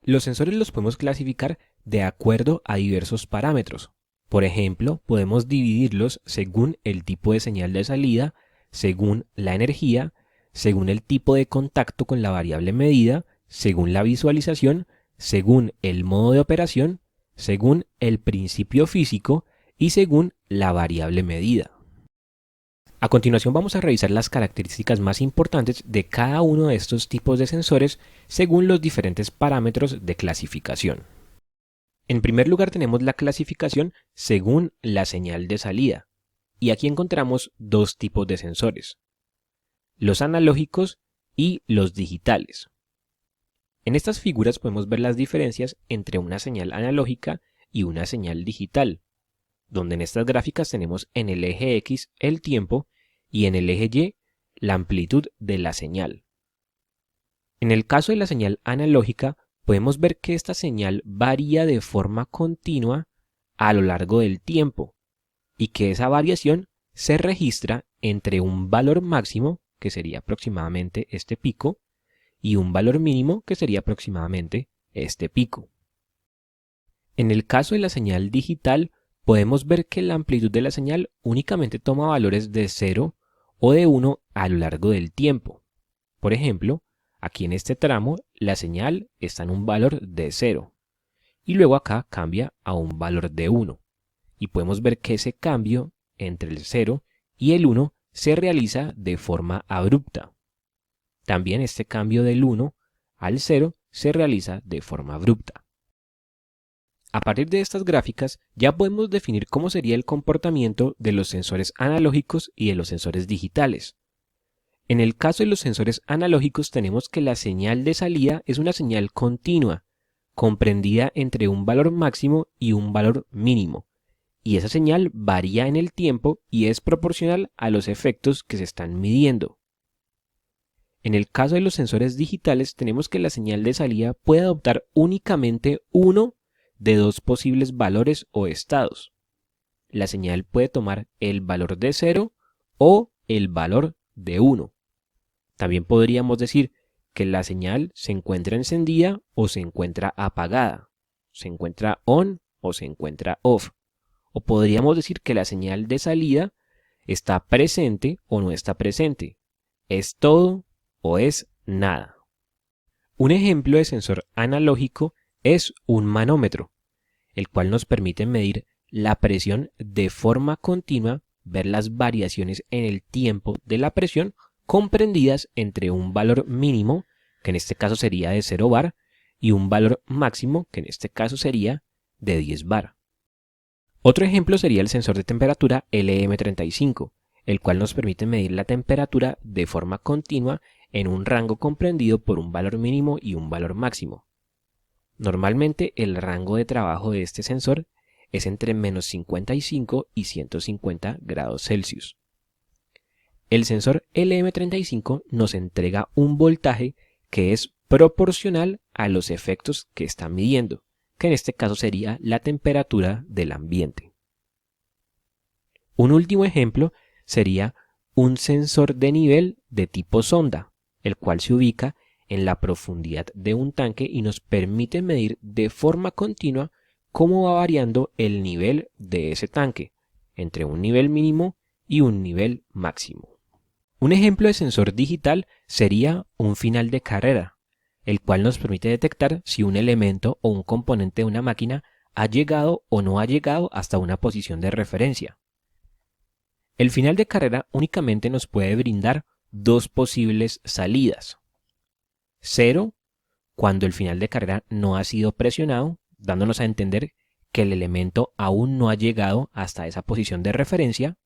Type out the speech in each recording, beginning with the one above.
Los sensores los podemos clasificar de acuerdo a diversos parámetros. Por ejemplo, podemos dividirlos según el tipo de señal de salida, según la energía, según el tipo de contacto con la variable medida, según la visualización, según el modo de operación, según el principio físico y según la variable medida. A continuación vamos a revisar las características más importantes de cada uno de estos tipos de sensores según los diferentes parámetros de clasificación. En primer lugar tenemos la clasificación según la señal de salida, y aquí encontramos dos tipos de sensores, los analógicos y los digitales. En estas figuras podemos ver las diferencias entre una señal analógica y una señal digital, donde en estas gráficas tenemos en el eje X el tiempo y en el eje Y la amplitud de la señal. En el caso de la señal analógica, podemos ver que esta señal varía de forma continua a lo largo del tiempo y que esa variación se registra entre un valor máximo, que sería aproximadamente este pico, y un valor mínimo, que sería aproximadamente este pico. En el caso de la señal digital, podemos ver que la amplitud de la señal únicamente toma valores de 0 o de 1 a lo largo del tiempo. Por ejemplo, aquí en este tramo la señal está en un valor de 0 y luego acá cambia a un valor de 1. Y podemos ver que ese cambio entre el 0 y el 1 se realiza de forma abrupta. También este cambio del 1 al 0 se realiza de forma abrupta. A partir de estas gráficas ya podemos definir cómo sería el comportamiento de los sensores analógicos y de los sensores digitales. En el caso de los sensores analógicos tenemos que la señal de salida es una señal continua, comprendida entre un valor máximo y un valor mínimo, y esa señal varía en el tiempo y es proporcional a los efectos que se están midiendo. En el caso de los sensores digitales tenemos que la señal de salida puede adoptar únicamente uno de dos posibles valores o estados. La señal puede tomar el valor de 0 o el valor de 1. También podríamos decir que la señal se encuentra encendida o se encuentra apagada, se encuentra on o se encuentra off. O podríamos decir que la señal de salida está presente o no está presente, es todo o es nada. Un ejemplo de sensor analógico es un manómetro, el cual nos permite medir la presión de forma continua, ver las variaciones en el tiempo de la presión comprendidas entre un valor mínimo, que en este caso sería de 0 bar, y un valor máximo, que en este caso sería de 10 bar. Otro ejemplo sería el sensor de temperatura LM35, el cual nos permite medir la temperatura de forma continua en un rango comprendido por un valor mínimo y un valor máximo. Normalmente el rango de trabajo de este sensor es entre menos 55 y 150 grados Celsius. El sensor LM35 nos entrega un voltaje que es proporcional a los efectos que está midiendo, que en este caso sería la temperatura del ambiente. Un último ejemplo sería un sensor de nivel de tipo sonda, el cual se ubica en la profundidad de un tanque y nos permite medir de forma continua cómo va variando el nivel de ese tanque, entre un nivel mínimo y un nivel máximo. Un ejemplo de sensor digital sería un final de carrera, el cual nos permite detectar si un elemento o un componente de una máquina ha llegado o no ha llegado hasta una posición de referencia. El final de carrera únicamente nos puede brindar dos posibles salidas. 0, cuando el final de carrera no ha sido presionado, dándonos a entender que el elemento aún no ha llegado hasta esa posición de referencia,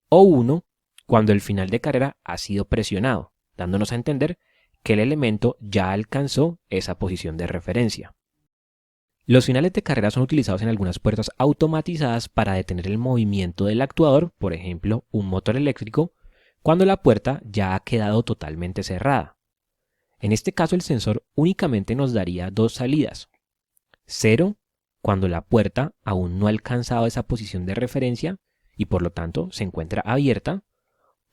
o 1, cuando el final de carrera ha sido presionado, dándonos a entender que el elemento ya alcanzó esa posición de referencia. Los finales de carrera son utilizados en algunas puertas automatizadas para detener el movimiento del actuador, por ejemplo, un motor eléctrico, cuando la puerta ya ha quedado totalmente cerrada. En este caso el sensor únicamente nos daría dos salidas. 0, cuando la puerta aún no ha alcanzado esa posición de referencia y por lo tanto se encuentra abierta,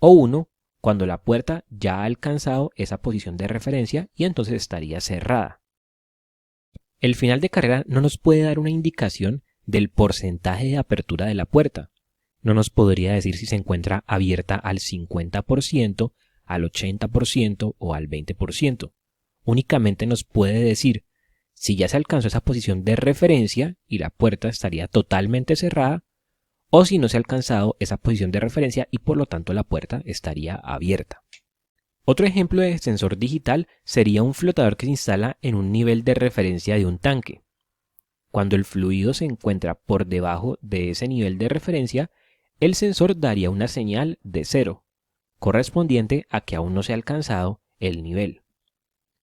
o 1, cuando la puerta ya ha alcanzado esa posición de referencia y entonces estaría cerrada. El final de carrera no nos puede dar una indicación del porcentaje de apertura de la puerta. No nos podría decir si se encuentra abierta al 50%, al 80% o al 20%. Únicamente nos puede decir si ya se alcanzó esa posición de referencia y la puerta estaría totalmente cerrada, o si no se ha alcanzado esa posición de referencia y por lo tanto la puerta estaría abierta. Otro ejemplo de sensor digital sería un flotador que se instala en un nivel de referencia de un tanque. Cuando el fluido se encuentra por debajo de ese nivel de referencia, el sensor daría una señal de 0, correspondiente a que aún no se ha alcanzado el nivel.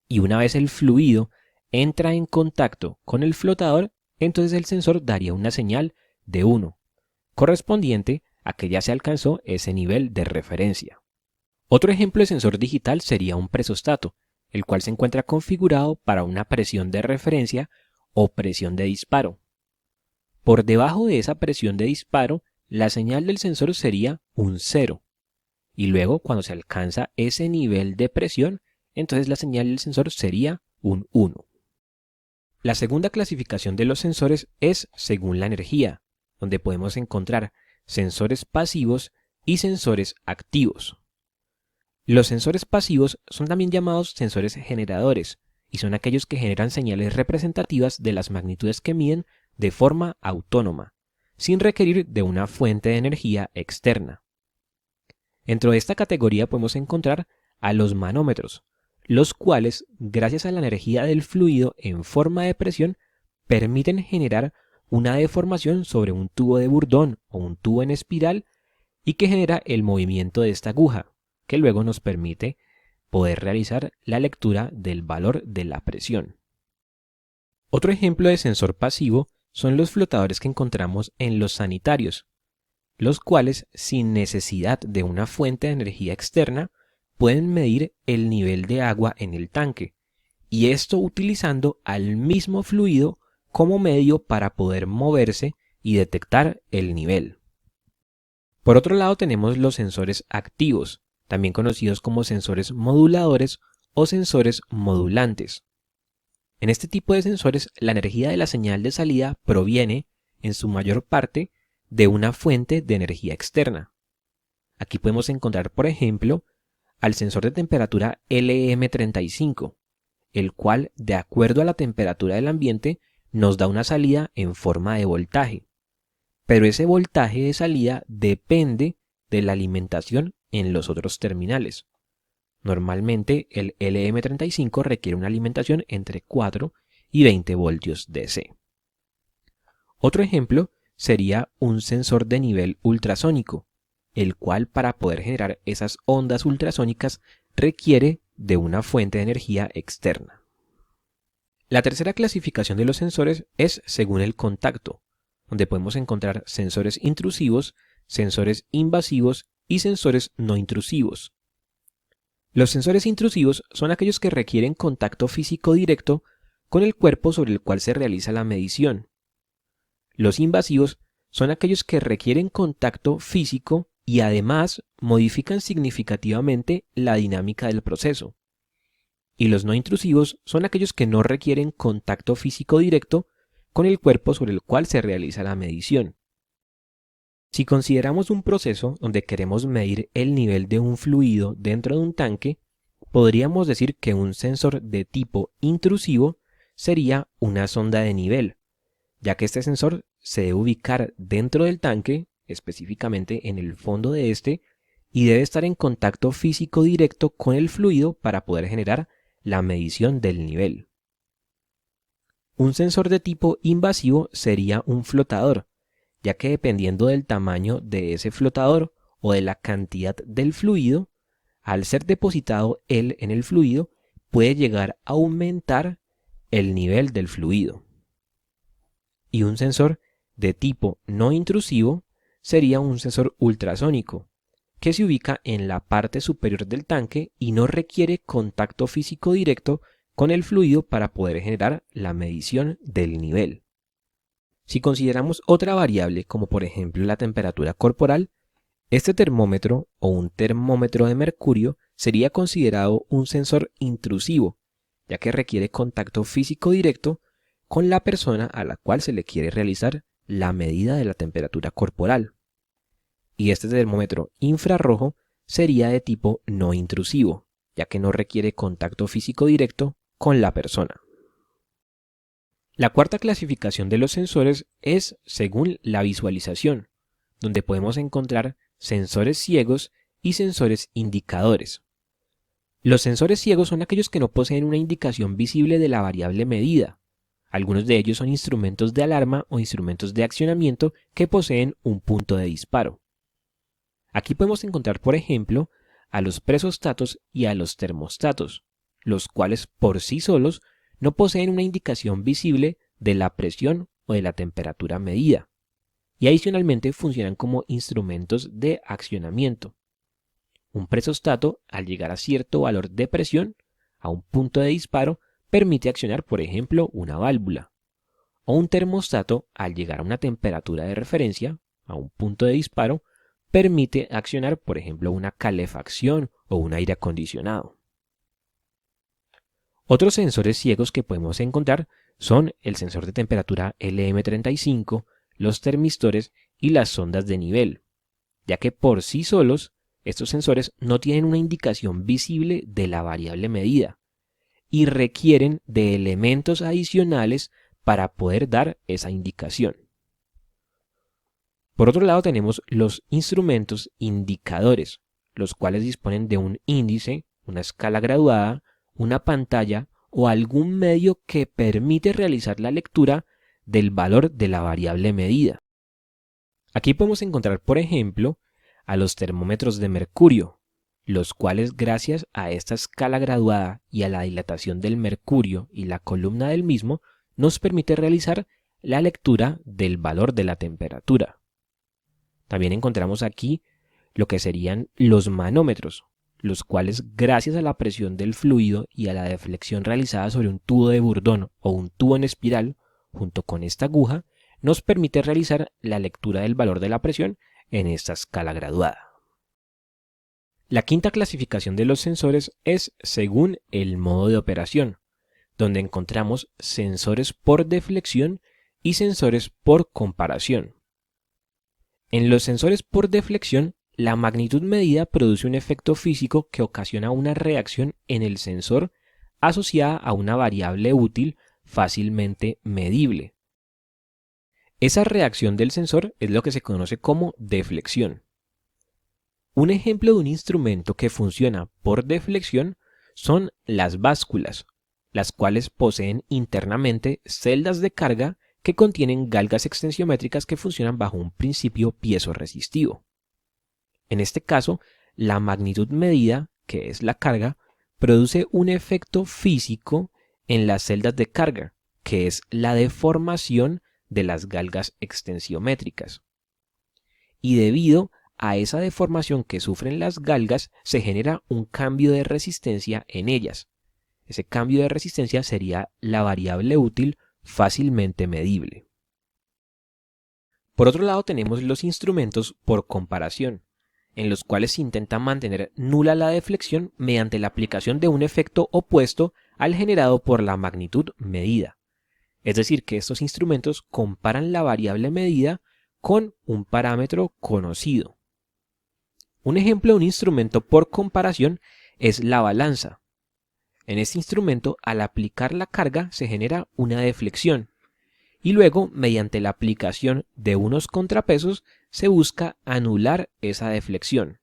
Y una vez el fluido entra en contacto con el flotador, entonces el sensor daría una señal de 1, correspondiente a que ya se alcanzó ese nivel de referencia. Otro ejemplo de sensor digital sería un presostato, el cual se encuentra configurado para una presión de referencia o presión de disparo. Por debajo de esa presión de disparo, la señal del sensor sería un 0. Y luego, cuando se alcanza ese nivel de presión, entonces la señal del sensor sería un 1. La segunda clasificación de los sensores es según la energía, donde podemos encontrar sensores pasivos y sensores activos. Los sensores pasivos son también llamados sensores generadores y son aquellos que generan señales representativas de las magnitudes que miden de forma autónoma, sin requerir de una fuente de energía externa. Dentro de esta categoría podemos encontrar a los manómetros, los cuales, gracias a la energía del fluido en forma de presión, permiten generar una deformación sobre un tubo de Bourdon o un tubo en espiral y que genera el movimiento de esta aguja, que luego nos permite poder realizar la lectura del valor de la presión. Otro ejemplo de sensor pasivo son los flotadores que encontramos en los sanitarios, los cuales, sin necesidad de una fuente de energía externa, pueden medir el nivel de agua en el tanque, y esto utilizando al mismo fluido como medio para poder moverse y detectar el nivel. Por otro lado tenemos los sensores activos, también conocidos como sensores moduladores o sensores modulantes. En este tipo de sensores, la energía de la señal de salida proviene, en su mayor parte, de una fuente de energía externa. Aquí podemos encontrar, por ejemplo, al sensor de temperatura LM35, el cual, de acuerdo a la temperatura del ambiente, nos da una salida en forma de voltaje. Pero ese voltaje de salida depende de la alimentación en los otros terminales. Normalmente el LM35 requiere una alimentación entre 4 y 20 voltios DC. Otro ejemplo sería un sensor de nivel ultrasónico, el cual para poder generar esas ondas ultrasónicas requiere de una fuente de energía externa. La tercera clasificación de los sensores es según el contacto, donde podemos encontrar sensores intrusivos, sensores invasivos y sensores no intrusivos. Los sensores intrusivos son aquellos que requieren contacto físico directo con el cuerpo sobre el cual se realiza la medición. Los invasivos son aquellos que requieren contacto físico y además modifican significativamente la dinámica del proceso. Y los no intrusivos son aquellos que no requieren contacto físico directo con el cuerpo sobre el cual se realiza la medición. Si consideramos un proceso donde queremos medir el nivel de un fluido dentro de un tanque, podríamos decir que un sensor de tipo intrusivo sería una sonda de nivel, ya que este sensor se debe ubicar dentro del tanque, específicamente en el fondo de este, y debe estar en contacto físico directo con el fluido para poder generar la medición del nivel. Un sensor de tipo invasivo sería un flotador, ya que dependiendo del tamaño de ese flotador o de la cantidad del fluido, al ser depositado él en el fluido, puede llegar a aumentar el nivel del fluido. Y un sensor de tipo no intrusivo sería un sensor ultrasónico, que se ubica en la parte superior del tanque y no requiere contacto físico directo con el fluido para poder generar la medición del nivel. Si consideramos otra variable, como por ejemplo la temperatura corporal, este termómetro o un termómetro de mercurio sería considerado un sensor intrusivo, ya que requiere contacto físico directo con la persona a la cual se le quiere realizar la medida de la temperatura corporal. Y este termómetro infrarrojo sería de tipo no intrusivo, ya que no requiere contacto físico directo con la persona. La cuarta clasificación de los sensores es según la visualización, donde podemos encontrar sensores ciegos y sensores indicadores. Los sensores ciegos son aquellos que no poseen una indicación visible de la variable medida. Algunos de ellos son instrumentos de alarma o instrumentos de accionamiento que poseen un punto de disparo. Aquí podemos encontrar, por ejemplo, a los presostatos y a los termostatos, los cuales por sí solos no poseen una indicación visible de la presión o de la temperatura medida, y adicionalmente funcionan como instrumentos de accionamiento. Un presostato, al llegar a cierto valor de presión, a un punto de disparo, permite accionar, por ejemplo, una válvula. O un termostato, al llegar a una temperatura de referencia, a un punto de disparo, permite accionar, por ejemplo, una calefacción o un aire acondicionado. Otros sensores ciegos que podemos encontrar son el sensor de temperatura LM35, los termistores y las sondas de nivel, ya que por sí solos estos sensores no tienen una indicación visible de la variable medida y requieren de elementos adicionales para poder dar esa indicación. Por otro lado tenemos los instrumentos indicadores, los cuales disponen de un índice, una escala graduada, una pantalla o algún medio que permite realizar la lectura del valor de la variable medida. Aquí podemos encontrar, por ejemplo, a los termómetros de mercurio, los cuales gracias a esta escala graduada y a la dilatación del mercurio y la columna del mismo, nos permite realizar la lectura del valor de la temperatura. También encontramos aquí lo que serían los manómetros, los cuales gracias a la presión del fluido y a la deflexión realizada sobre un tubo de Bourdon o un tubo en espiral, junto con esta aguja, nos permite realizar la lectura del valor de la presión en esta escala graduada. La quinta clasificación de los sensores es según el modo de operación, donde encontramos sensores por deflexión y sensores por comparación. En los sensores por deflexión, la magnitud medida produce un efecto físico que ocasiona una reacción en el sensor asociada a una variable útil fácilmente medible. Esa reacción del sensor es lo que se conoce como deflexión. Un ejemplo de un instrumento que funciona por deflexión son las básculas, las cuales poseen internamente celdas de carga que contienen galgas extensiométricas que funcionan bajo un principio piezo-resistivo. En este caso, la magnitud medida, que es la carga, produce un efecto físico en las celdas de carga, que es la deformación de las galgas extensiométricas. Y debido a esa deformación que sufren las galgas, se genera un cambio de resistencia en ellas. Ese cambio de resistencia sería la variable útil fácilmente medible. Por otro lado tenemos los instrumentos por comparación, en los cuales se intenta mantener nula la deflexión mediante la aplicación de un efecto opuesto al generado por la magnitud medida. Es decir, que estos instrumentos comparan la variable medida con un parámetro conocido. Un ejemplo de un instrumento por comparación es la balanza. En este instrumento, al aplicar la carga, se genera una deflexión y luego, mediante la aplicación de unos contrapesos, se busca anular esa deflexión.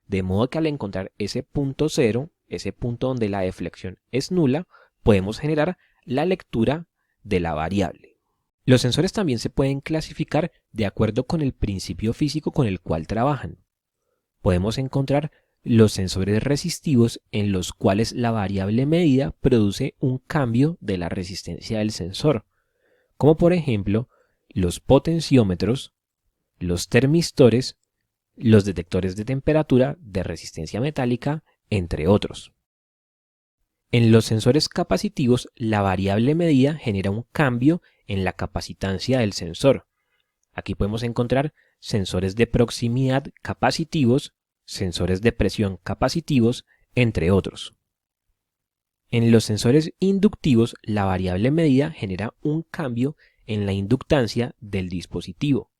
De modo que al encontrar ese punto cero, ese punto donde la deflexión es nula, podemos generar la lectura de la variable. Los sensores también se pueden clasificar de acuerdo con el principio físico con el cual trabajan. Podemos encontrar los sensores resistivos en los cuales la variable medida produce un cambio de la resistencia del sensor, como por ejemplo los potenciómetros, los termistores, los detectores de temperatura de resistencia metálica, entre otros. En los sensores capacitivos, la variable medida genera un cambio en la capacitancia del sensor. Aquí podemos encontrar sensores de proximidad capacitivos, sensores de presión capacitivos, entre otros. En los sensores inductivos, la variable medida genera un cambio en la inductancia del dispositivo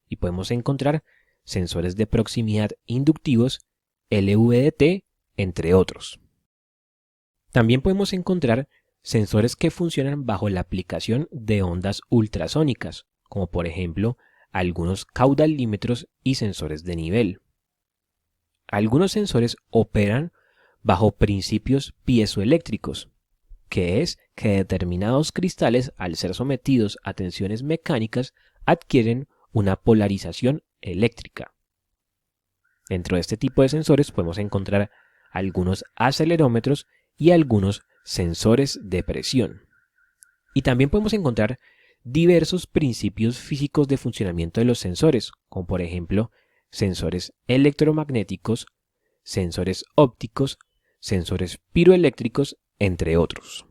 y podemos encontrar sensores de proximidad inductivos, LVDT, entre otros. También podemos encontrar sensores que funcionan bajo la aplicación de ondas ultrasónicas, como por ejemplo algunos caudalímetros y sensores de nivel. Algunos sensores operan bajo principios piezoeléctricos, que es que determinados cristales, al ser sometidos a tensiones mecánicas, adquieren una polarización eléctrica. Dentro de este tipo de sensores podemos encontrar algunos acelerómetros y algunos sensores de presión. Y también podemos encontrar diversos principios físicos de funcionamiento de los sensores, como por ejemplo sensores electromagnéticos, sensores ópticos, sensores piroeléctricos, entre otros.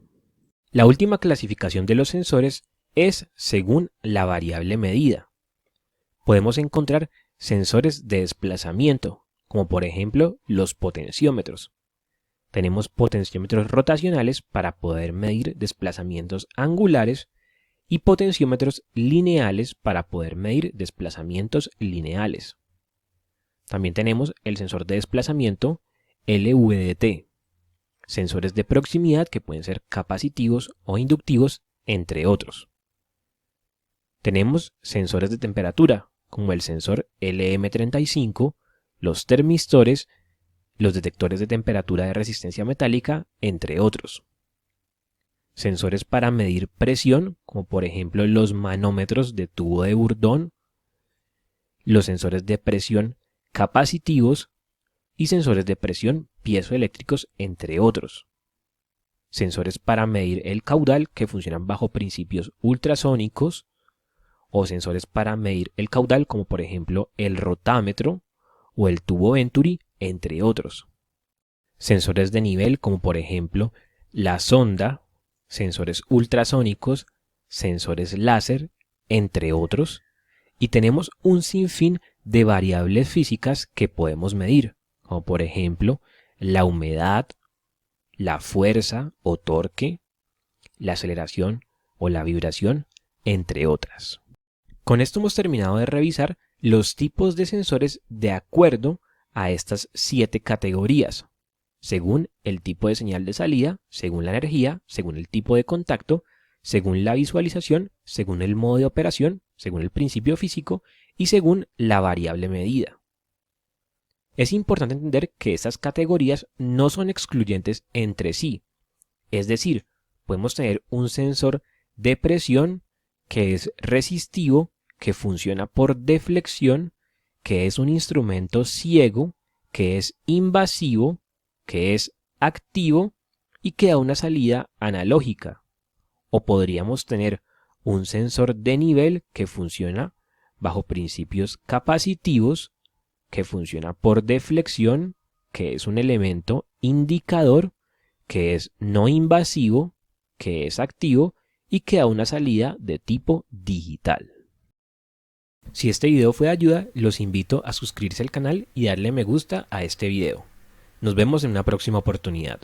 La última clasificación de los sensores es según la variable medida. Podemos encontrar sensores de desplazamiento, como por ejemplo los potenciómetros. Tenemos potenciómetros rotacionales para poder medir desplazamientos angulares y potenciómetros lineales para poder medir desplazamientos lineales. También tenemos el sensor de desplazamiento LVDT, sensores de proximidad que pueden ser capacitivos o inductivos, entre otros. Tenemos sensores de temperatura, como el sensor LM35, los termistores, los detectores de temperatura de resistencia metálica, entre otros. Sensores para medir presión, como por ejemplo los manómetros de tubo de Bourdon, los sensores de presión capacitivos y sensores de presión piezoeléctricos, entre otros. Sensores para medir el caudal que funcionan bajo principios ultrasónicos o sensores para medir el caudal como por ejemplo el rotámetro o el tubo Venturi, entre otros. Sensores de nivel como por ejemplo la sonda, sensores ultrasónicos, sensores láser, entre otros. Y tenemos un sinfín de variables físicas que podemos medir, como por ejemplo la humedad, la fuerza o torque, la aceleración o la vibración, entre otras. Con esto hemos terminado de revisar los tipos de sensores de acuerdo a estas 7 categorías, según el tipo de señal de salida, según la energía, según el tipo de contacto, según la visualización, según el modo de operación, según el principio físico y según la variable medida. Es importante entender que estas categorías no son excluyentes entre sí, es decir, podemos tener un sensor de presión que es resistivo, que funciona por deflexión, que es un instrumento ciego, que es invasivo, que es activo y que da una salida analógica. O podríamos tener un sensor de nivel que funciona bajo principios capacitivos, que funciona por deflexión, que es un elemento indicador, que es no invasivo, que es activo y que da una salida de tipo digital. Si este video fue de ayuda, los invito a suscribirse al canal y darle me gusta a este video. Nos vemos en una próxima oportunidad.